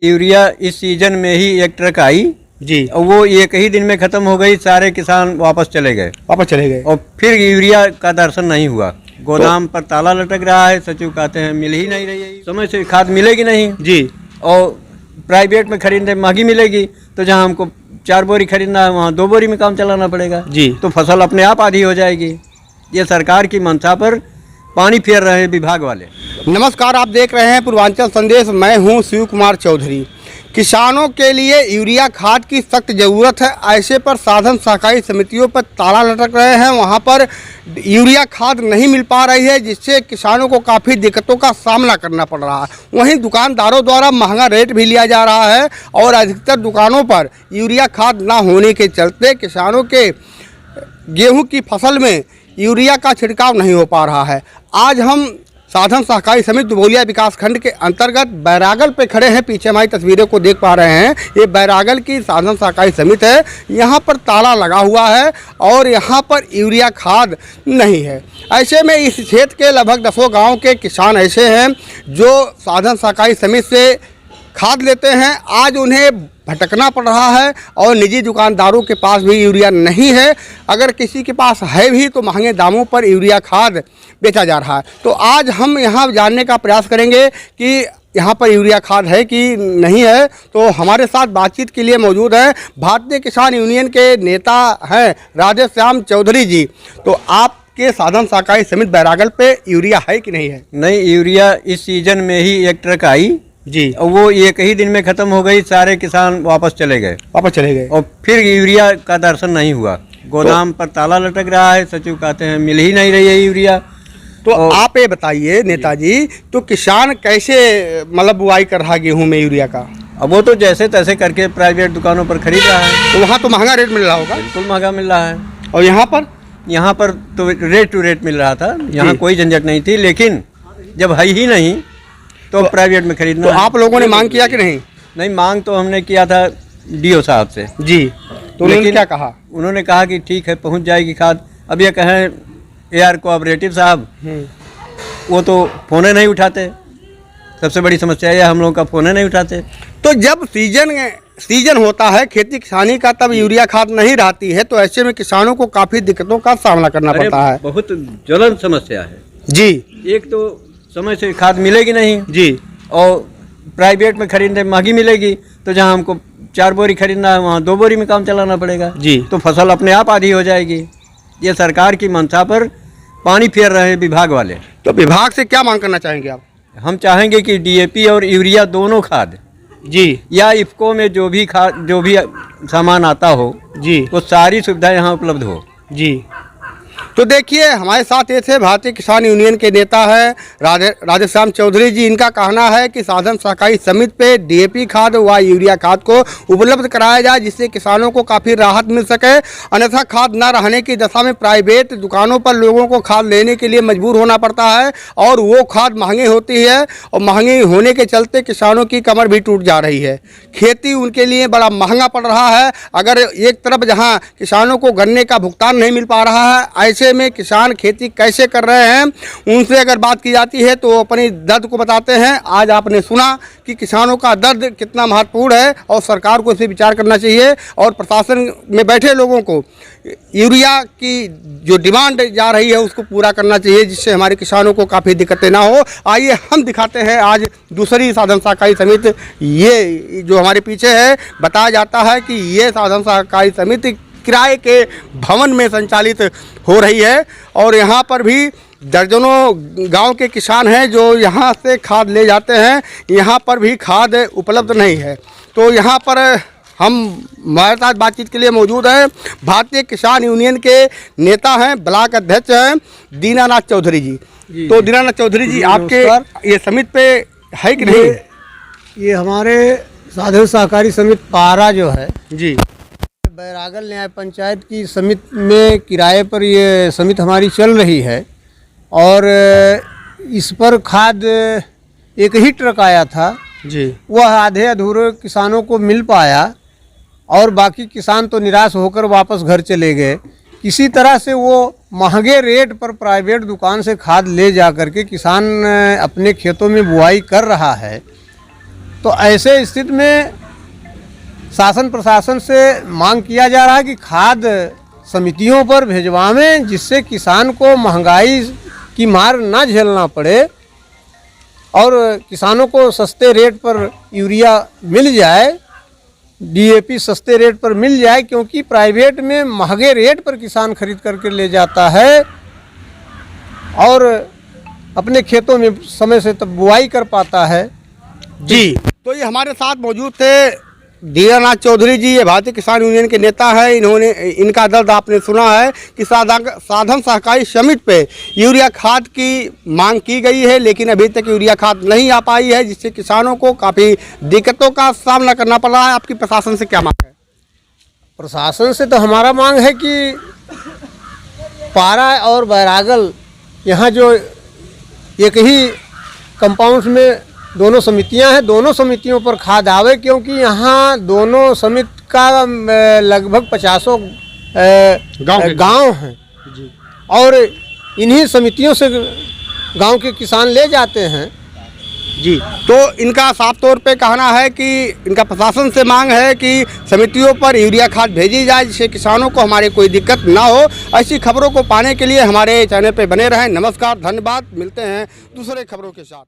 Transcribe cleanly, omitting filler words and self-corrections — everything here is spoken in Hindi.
यूरिया इस सीजन में ही एक ट्रक आई जी। और वो एक ही दिन में खत्म हो गई। सारे किसान वापस चले गए और फिर यूरिया का दर्शन नहीं हुआ। गोदाम पर ताला लटक रहा है। सचिव कहते हैं मिल ही नहीं रही है, समय से खाद मिलेगी नहीं जी। और प्राइवेट में खरीदने महंगी मिलेगी, तो जहां हमको 4 बोरी खरीदना है वहां 2 बोरी में काम चलाना पड़ेगा जी। तो फसल अपने आप आधी हो जाएगी। ये सरकार की मंशा पर पानी फेर रहे हैं विभाग वाले। नमस्कार, आप देख रहे हैं पूर्वांचल संदेश। मैं हूं शिव कुमार चौधरी। किसानों के लिए यूरिया खाद की सख्त ज़रूरत है। ऐसे पर साधन सहकारी समितियों पर ताला लटक रहे हैं। वहां पर यूरिया खाद नहीं मिल पा रही है, जिससे किसानों को काफ़ी दिक्कतों का सामना करना पड़ रहा है। वहीं दुकानदारों द्वारा महंगा रेट भी लिया जा रहा है और अधिकतर दुकानों पर यूरिया खाद ना होने के चलते किसानों के गेहूँ की फसल में यूरिया का छिड़काव नहीं हो पा रहा है। आज हम साधन सहकारी समिति दुबौलिया विकास खंड के अंतर्गत बैरागल पे खड़े हैं। पीछे हमारी तस्वीरों को देख पा रहे हैं, ये बैरागल की साधन सहकारी समिति है। यहाँ पर ताला लगा हुआ है और यहाँ पर यूरिया खाद नहीं है। ऐसे में इस क्षेत्र के लगभग 10 गाँव के किसान ऐसे हैं जो साधन सहकारी समिति से खाद लेते हैं। आज उन्हें भटकना पड़ रहा है और निजी दुकानदारों के पास भी यूरिया नहीं है। अगर किसी के पास है भी तो महंगे दामों पर यूरिया खाद बेचा जा रहा है। तो आज हम यहाँ जानने का प्रयास करेंगे कि यहाँ पर यूरिया खाद है कि नहीं है। तो हमारे साथ बातचीत के लिए मौजूद है भारतीय किसान यूनियन के नेता हैं राधेश्याम चौधरी जी। तो आपके साधन सहकारी समिति बैरागल पे यूरिया है कि नहीं है? नहीं, यूरिया इस सीजन में ही एक ट्रक आई जी। और वो एक ही दिन में खत्म हो गई। सारे किसान वापस चले गए और फिर यूरिया का दर्शन नहीं हुआ। गोदाम पर ताला लटक रहा है। सचिव कहते हैं मिल ही नहीं रही है यूरिया। तो आप ये बताइए नेताजी, तो किसान कैसे मतलब बुआई कर रहा है गेहूं में यूरिया का? अब वो तो जैसे तैसे करके प्राइवेट दुकानों पर खरीद रहा है। तो वहाँ तो महंगा रेट मिल रहा होगा? बिल्कुल महंगा मिल रहा है। और यहाँ पर तो रेट टू रेट मिल रहा था। यहाँ कोई झंझट नहीं थी, लेकिन जब है ही नहीं तो प्राइवेट में खरीदना। तो आप लोगों ने मांग किया कि नहीं? नहीं, मांग तो हमने किया था डीओ साहब से जी। तो उन्होंने क्या कहा? उन्होंने कहा कि ठीक है पहुंच जाएगी खाद। अब ये कहें AR कोऑपरेटिव साहब, वो तो फ़ोने नहीं उठाते। सबसे बड़ी समस्या यह हम लोगों का फ़ोने नहीं उठाते। तो जब सीजन होता है खेती किसानी का, तब यूरिया खाद नहीं रहती है, तो ऐसे में किसानों को काफ़ी दिक्कतों का सामना करना पड़ता है। बहुत ज्वलन समस्या है जी। एक तो समय से खाद मिलेगी नहीं जी और प्राइवेट में खरीदने महंगी मिलेगी, तो जहां हमको 4 बोरी खरीदना है वहां 2 बोरी में काम चलाना पड़ेगा जी। तो फसल अपने आप आधी हो जाएगी। ये सरकार की मंशा पर पानी फेर रहे हैं विभाग वाले। तो विभाग से क्या मांग करना चाहेंगे आप? हम चाहेंगे कि DAP और यूरिया दोनों खाद जी, या इफ्को में जो भी सामान आता हो जी, वो सारी सुविधा यहाँ उपलब्ध हो। जी। तो देखिए हमारे साथ ये थे भारतीय किसान यूनियन के नेता है राधेश्याम चौधरी जी। इनका कहना है कि साधन सहकारी समिति पे DAP खाद व यूरिया खाद को उपलब्ध कराया जाए, जिससे किसानों को काफ़ी राहत मिल सके। अन्यथा खाद न रहने की दशा में प्राइवेट दुकानों पर लोगों को खाद लेने के लिए मजबूर होना पड़ता है और वो खाद महंगी होती है और महंगी होने के चलते किसानों की कमर भी टूट जा रही है। खेती उनके लिए बड़ा महंगा पड़ रहा है। अगर एक तरफ जहाँ किसानों को गन्ने का भुगतान नहीं मिल पा रहा है, ऐसे में किसान खेती कैसे कर रहे हैं, उनसे अगर बात की जाती है तो अपनी दर्द को बताते हैं। आज आपने सुना कि किसानों का दर्द कितना महत्वपूर्ण है और सरकार को इस पर विचार करना चाहिए और प्रशासन में बैठे लोगों को यूरिया की जो डिमांड जा रही है उसको पूरा करना चाहिए, जिससे हमारे किसानों को काफ़ी दिक्कतें ना हो। आइए हम दिखाते हैं आज दूसरी साधन सहकारी समिति। ये जो हमारे पीछे है, बताया जाता है कि ये साधन सहकारी समिति किराए के भवन में संचालित हो रही है और यहाँ पर भी दर्जनों गांव के किसान हैं जो यहाँ से खाद ले जाते हैं। यहाँ पर भी खाद उपलब्ध नहीं है। तो यहाँ पर हमारे साथ बातचीत के लिए मौजूद हैं भारतीय किसान यूनियन के नेता हैं, ब्लॉक अध्यक्ष हैं दीनानाथ चौधरी जी। तो दीनानाथ चौधरी जी, आपके ये समिति पे है कि नहीं? ये हमारे साधन सहकारी समिति पारा जो है जी, बैरागल न्याय पंचायत की समिति में किराए पर ये समिति हमारी चल रही है और इस पर खाद एक ही ट्रक आया था जी। वह आधे अधूरे किसानों को मिल पाया और बाकी किसान तो निराश होकर वापस घर चले गए। किसी तरह से वो महंगे रेट पर प्राइवेट दुकान से खाद ले जा कर के किसान अपने खेतों में बुआई कर रहा है तो ऐसे स्थिति में शासन प्रशासन से मांग किया जा रहा है कि खाद समितियों पर भिजवावें, जिससे किसान को महंगाई की मार ना झेलना पड़े और किसानों को सस्ते रेट पर यूरिया मिल जाए, डीएपी सस्ते रेट पर मिल जाए, क्योंकि प्राइवेट में महंगे रेट पर किसान खरीद करके ले जाता है और अपने खेतों में समय से तब बुआई कर पाता है। जी, तो ये हमारे साथ मौजूद थे दीनानाथ चौधरी जी, ये भारतीय किसान यूनियन के नेता है। इनका दर्द आपने सुना है कि साधन सहकारी समिति पे यूरिया खाद की मांग की गई है, लेकिन अभी तक यूरिया खाद नहीं आ पाई है, जिससे किसानों को काफ़ी दिक्कतों का सामना करना पड़ रहा है। आपकी प्रशासन से क्या मांग है? प्रशासन से तो हमारा मांग है कि पारा और बैरागल यहाँ जो एक ही कंपाउंड में दोनों समितियां हैं, दोनों समितियों पर खाद आवे, क्योंकि यहाँ दोनों समिति का लगभग 50 गांव हैं और इन्हीं समितियों से गांव के किसान ले जाते हैं। जी, तो इनका साफ तौर पे कहना है कि इनका प्रशासन से मांग है कि समितियों पर यूरिया खाद भेजी जाए, जिससे किसानों को हमारे कोई दिक्कत ना हो। ऐसी खबरों को पाने के लिए हमारे चैनल पे बने रहें। नमस्कार, धन्यवाद, मिलते हैं दूसरे खबरों के साथ।